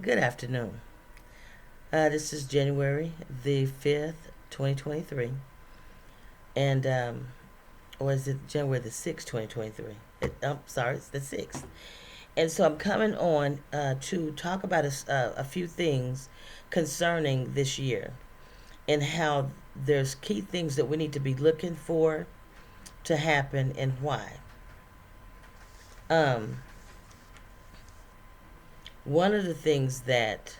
Good afternoon. This is January the 5th, 2023. And, or is it January the 6th, 2023? I'm sorry, it's the 6th. And so I'm coming on to talk about a few things concerning this year and how there's key things that we need to be looking for to happen and why. Um, One of the things that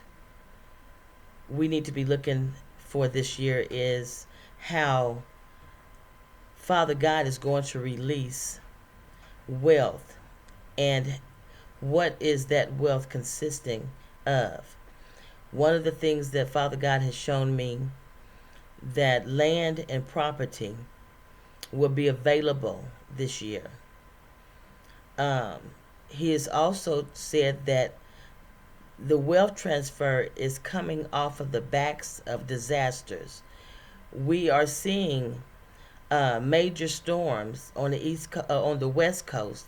we need to be looking for this year is how Father God is going to release wealth and what is that wealth consisting of. One of the things that Father God has shown me that land and property will be available this year. Um, he has also said that the wealth transfer is coming off of the backs of disasters. We are seeing major storms on on the west coast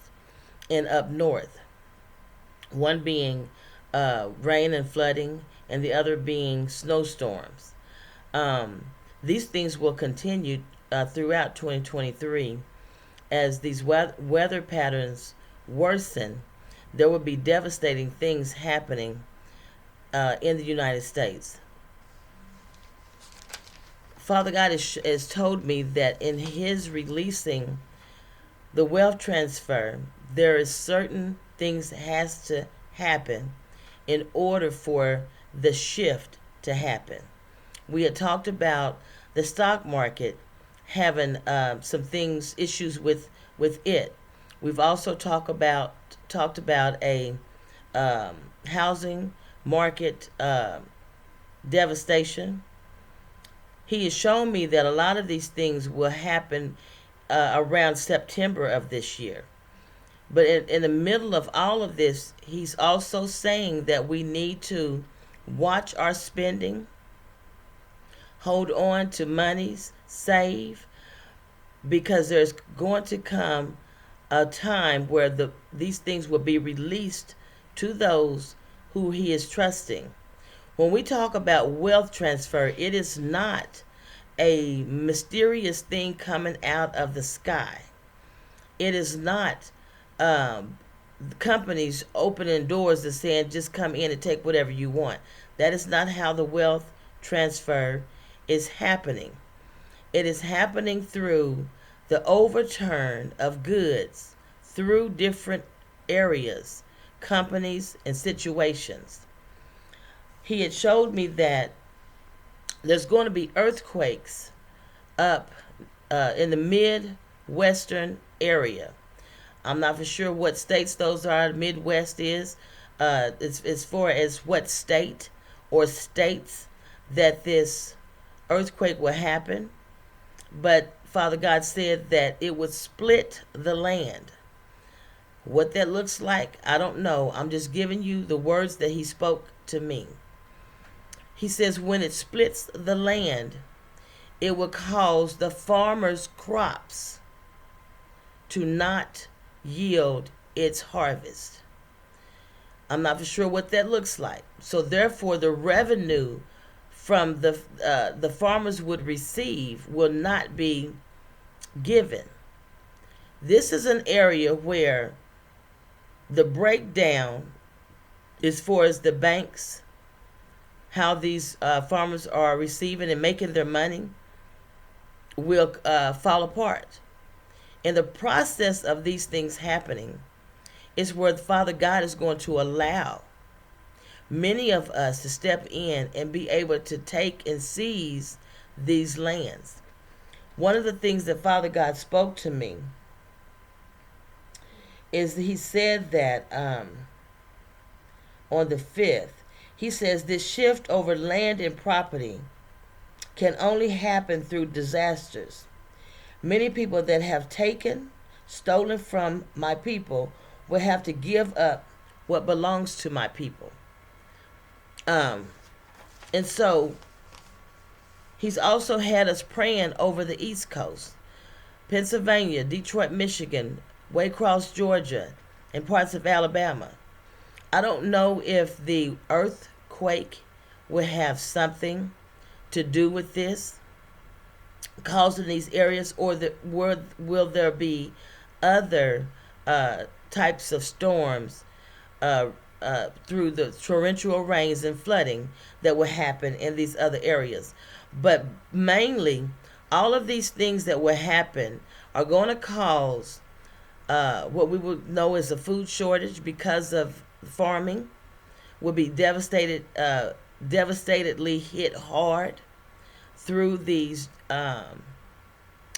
and up north. One being rain and flooding, and the other being snowstorms. Um, these things will continue throughout 2023 as these weather patterns worsen. There will be devastating things happening in the United States. Father God has told me that in His releasing the wealth transfer, there is certain things that has to happen in order for the shift to happen. We had talked about the stock market having some things issues with it. We've also talked about a um, housing market devastation. He has shown me that a lot of these things will happen around September of this year. But in the middle of all of this, he's also saying that we need to watch our spending, hold on to monies, save, because there's going to come a time where these things will be released to those who he is trusting. When we talk about wealth transfer, it is not a mysterious thing coming out of the sky. It is not um, companies opening doors and saying just come in and take whatever you want. That is not how the wealth transfer is happening. It is happening through the overturn of goods through different areas, companies, and situations. He had showed me that there's going to be earthquakes up in the Midwestern area. I'm not for sure what states those are. Midwest is as far as what state or states that this earthquake will happen. But Father God said that it would split the land. What that looks like, I don't know. I'm just giving you the words that He spoke to me. He says when it splits the land, it will cause the farmer's crops to not yield its harvest. I'm not for sure what that looks like. So therefore, the revenue from the farmers would receive will not be given. This is an area where the breakdown, as far as the banks, how these farmers are receiving and making their money, will fall apart. In the process of these things happening is where Father God is going to allow many of us to step in and be able to take and seize these lands. One of the things that Father God spoke to me is He said that on the 5th, He says this shift over land and property can only happen through disasters. Many people that have stolen from my people will have to give up what belongs to my people. And so He's also had us praying over the East Coast, Pennsylvania, Detroit, Michigan, Waycross, Georgia, and parts of Alabama. I don't know if the earthquake will have something to do with this, causing these areas, or will there be other types of storms uh, through the torrential rains and flooding that will happen in these other areas. But mainly, all of these things that will happen are going to cause what we would know as a food shortage because of farming. Will be devastatedly hit hard through these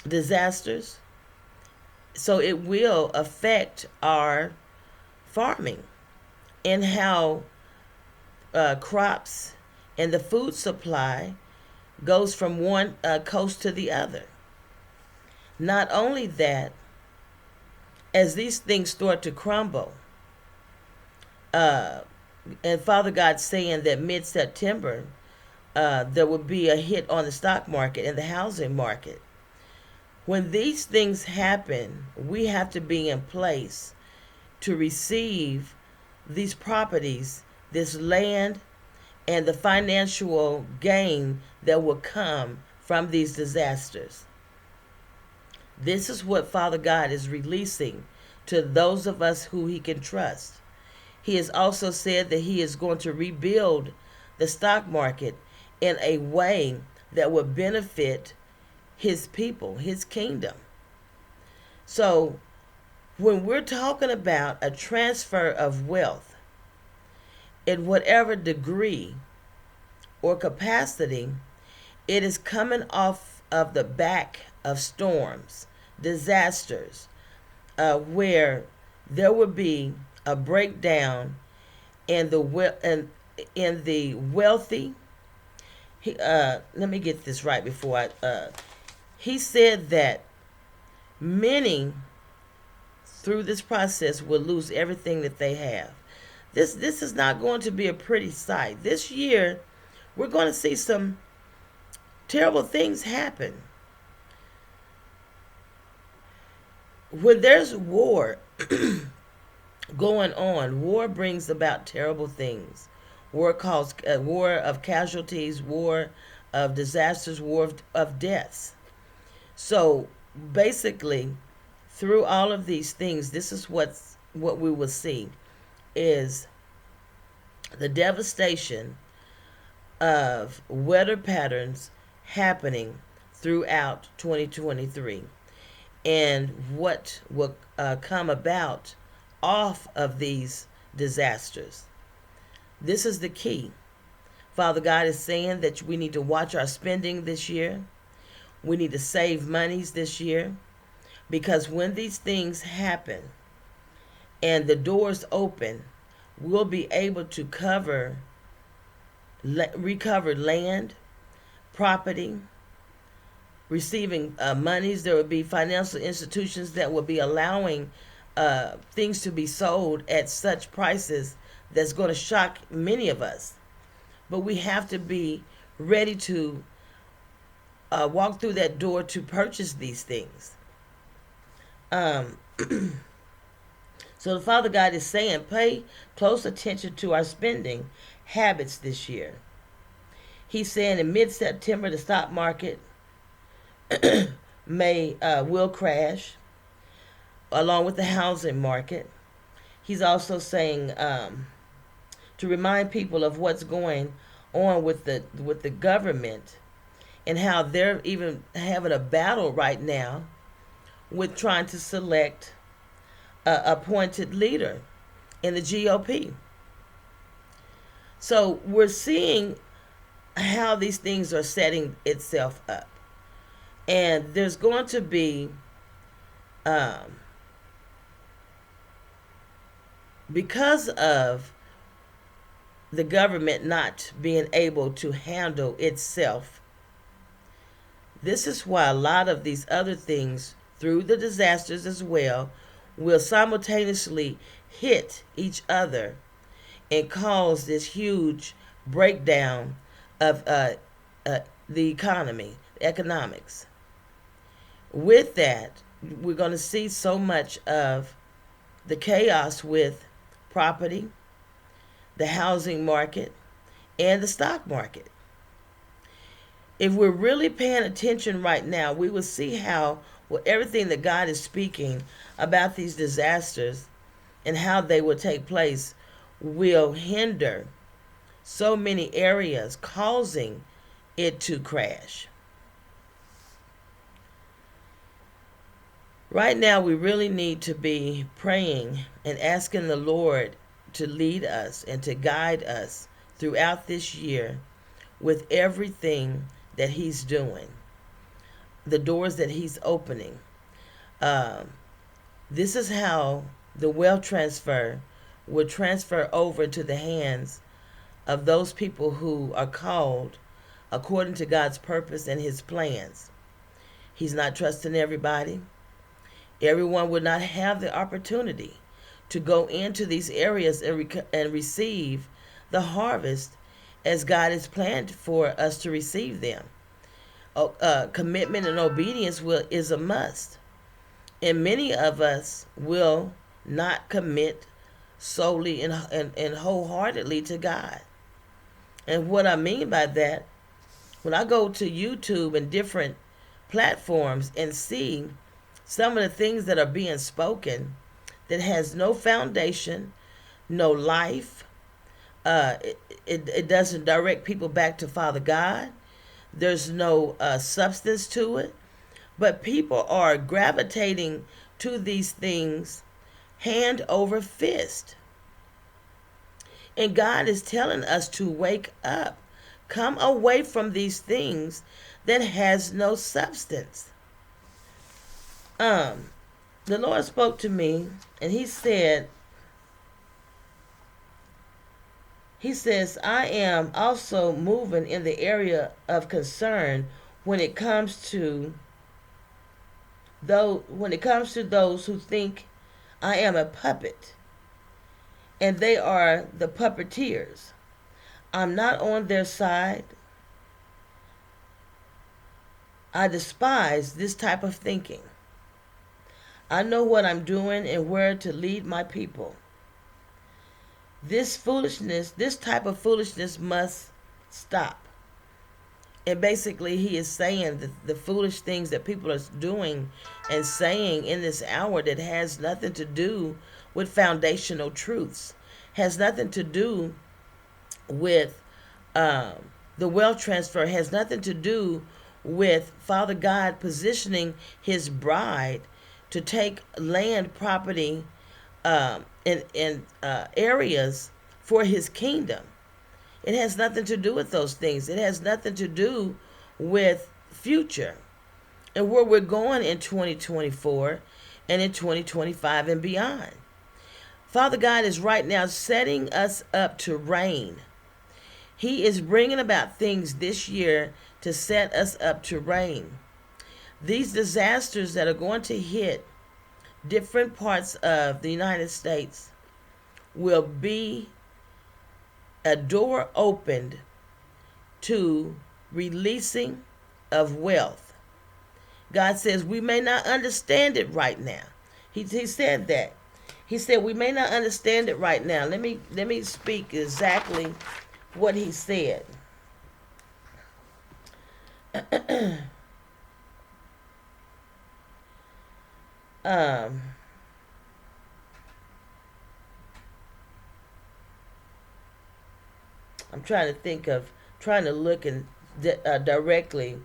disasters. So it will affect our farming and how crops and the food supply goes from one coast to the other. Not only that, as these things start to crumble, uh, and Father God saying that mid September there will be a hit on the stock market and the housing market. When these things happen, we have to be in place to receive these properties, this land, and the financial gain that will come from these disasters. This is what Father God is releasing to those of us who He can trust. He has also said that He is going to rebuild the stock market in a way that will benefit His people, His kingdom. So, when we're talking about a transfer of wealth in whatever degree or capacity, it is coming off of the back of storms, disasters, where there will be a breakdown in the wealthy. Let me get this right before he said that many through this process will lose everything that they have. This is not going to be a pretty sight. This year, we're going to see some terrible things happen. When there's war going on, war brings about terrible things. War calls war of casualties, war of disasters, war of deaths. So basically, through all of these things, this is what we will see is the devastation of weather patterns happening throughout 2023 and what will come about off of these disasters. This is the key. Father God is saying that we need to watch our spending this year. We need to save monies this year, because when these things happen and the doors open, we'll be able to recover land, property, receiving monies. There will be financial institutions that will be allowing things to be sold at such prices that's going to shock many of us. But we have to be ready to walk through that door to purchase these things. Um, so the Father God is saying, pay close attention to our spending habits this year. He's saying in mid-September the stock market will crash, along with the housing market. He's also saying to remind people of what's going on with the government and how they're even having a battle right now with trying to select a appointed leader in the GOP. So we're seeing how these things are setting itself up. And there's going to be, because of the government not being able to handle itself, this is why a lot of these other things, through the disasters as well, will simultaneously hit each other and cause this huge breakdown of the economy, economics. With that, we're going to see so much of the chaos with property, the housing market, and the stock market. If we're really paying attention right now, we will see how everything that God is speaking about these disasters and how they will take place will hinder so many areas, causing it to crash. Right now, we really need to be praying and asking the Lord to lead us and to guide us throughout this year with everything that He's doing, the doors that He's opening. Um, this is how the wealth transfer will transfer over to the hands of those people who are called according to God's purpose and His plans. He's not trusting everybody. Everyone would not have the opportunity to go into these areas and receive the harvest as God has planned for us to receive them. Commitment and obedience is a must. And many of us will not commit solely and wholeheartedly to God. And what I mean by that, when I go to YouTube and different platforms and see some of the things that are being spoken that has no foundation, no life, it doesn't direct people back to Father God. There's no substance to it. But people are gravitating to these things hand over fist. And God is telling us to wake up. Come away from these things that has no substance. The Lord spoke to me and He says, I am also moving in the area of concern when it comes to those who think I am a puppet and they are the puppeteers. I'm not on their side. I despise this type of thinking. I know what I'm doing and where to lead my people. This type of foolishness must stop. And basically, He is saying that the foolish things that people are doing and saying in this hour that has nothing to do with foundational truths, has nothing to do with the wealth transfer, has nothing to do with Father God positioning His bride to take land, property, in areas for His kingdom. It has nothing to do with those things. It has nothing to do with future and where we're going in 2024 and in 2025 and beyond. Father God is right now setting us up to reign. He is bringing about things this year to set us up to reign. These disasters that are going to hit different parts of the United States will be a door opened to releasing of wealth. God says we may not understand it right now. He said that. He said we may not understand it right now. Let me speak exactly what He said. I'm trying to look and directly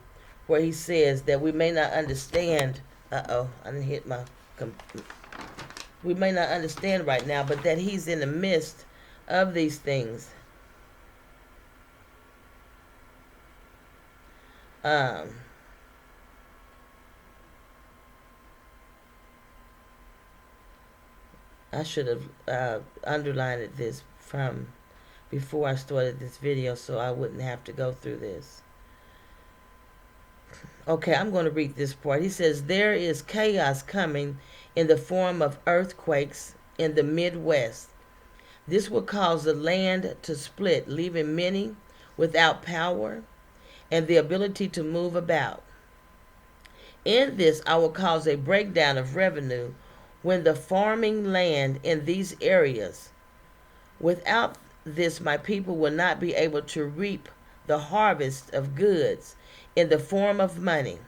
where He says that we may not understand. I didn't hit my. We may not understand right now, but that He's in the midst of these things. I should have underlined this from before I started this video so I wouldn't have to go through this. Okay, I'm going to read this part. He says, there is chaos coming in the form of earthquakes in the Midwest. This will cause the land to split, leaving many without power and the ability to move about. In this, I will cause a breakdown of revenue when the farming land in these areas without this, my people will not be able to reap the harvest of goods in the form of money.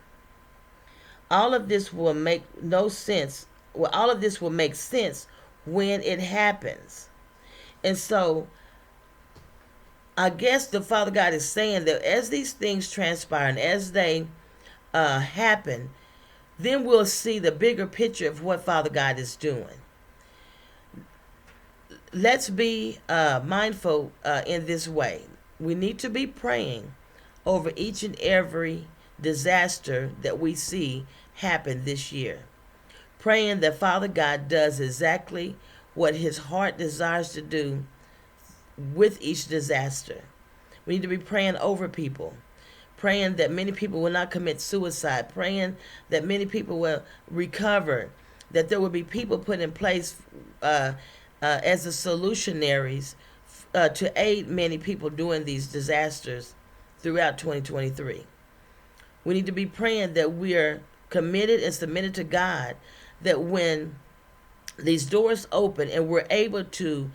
All of this will make no sense. Well, all of this will make sense when it happens. And so I guess the Father God is saying that as these things transpire and as they happen, then we'll see the bigger picture of what Father God is doing. Let's be mindful in this way. We need to be praying over each and every disaster that we see happen this year. Praying that Father God does exactly what his heart desires to do with each disaster. We need to be praying over people, praying that many people will not commit suicide, praying that many people will recover, that there will be people put in place as the solutionaries to aid many people during these disasters throughout 2023. We need to be praying that we are committed and submitted to God, that when these doors open and we're able to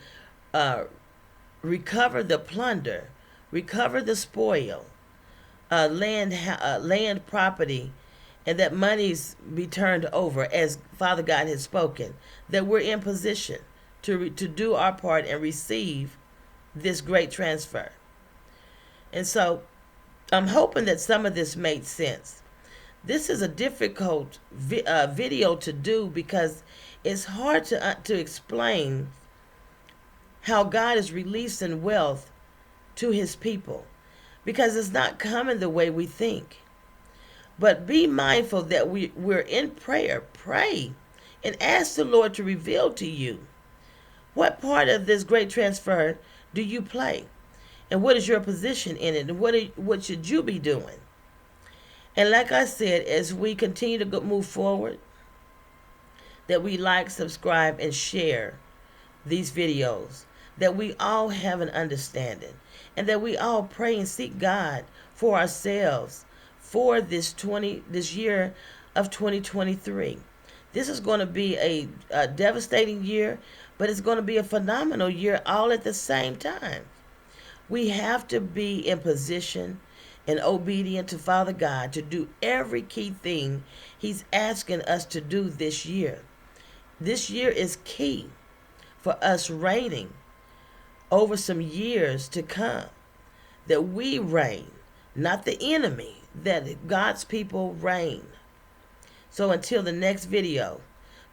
recover the plunder, recover the spoil, land property, and that monies be turned over as Father God has spoken, that we're in position to do our part and receive this great transfer. And so I'm hoping that some of this made sense. This is a difficult video to do because it's hard to explain how God is releasing wealth to his people, because it's not coming the way we think. But be mindful that we're in prayer. Pray and ask the Lord to reveal to you what part of this great transfer do you play, and what is your position in it, and what should you be doing. And like I said, as we continue to move forward, that we like, subscribe, and share these videos, that we all have an understanding, and that we all pray and seek God for ourselves for this year of 2023. This is going to be a devastating year, but it's going to be a phenomenal year all at the same time. We have to be in position and obedient to Father God to do every key thing he's asking us to do this year. This year is key for us reigning over some years to come, that we reign, not the enemy, that God's people reign. So until the next video,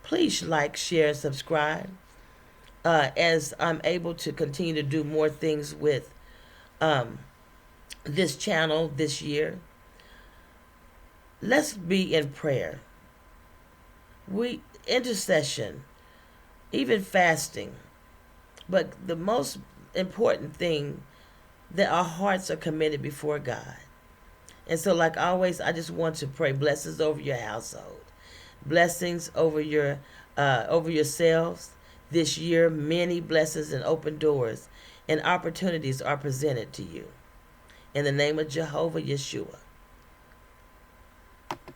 please like, share, subscribe, as I'm able to continue to do more things with this channel this year. Let's be in prayer. Intercession, even fasting. But the most important thing, that our hearts are committed before God. And so, like always, I just want to pray blessings over your household, blessings over yourselves this year. Many blessings and open doors and opportunities are presented to you. In the name of Jehovah Yeshua.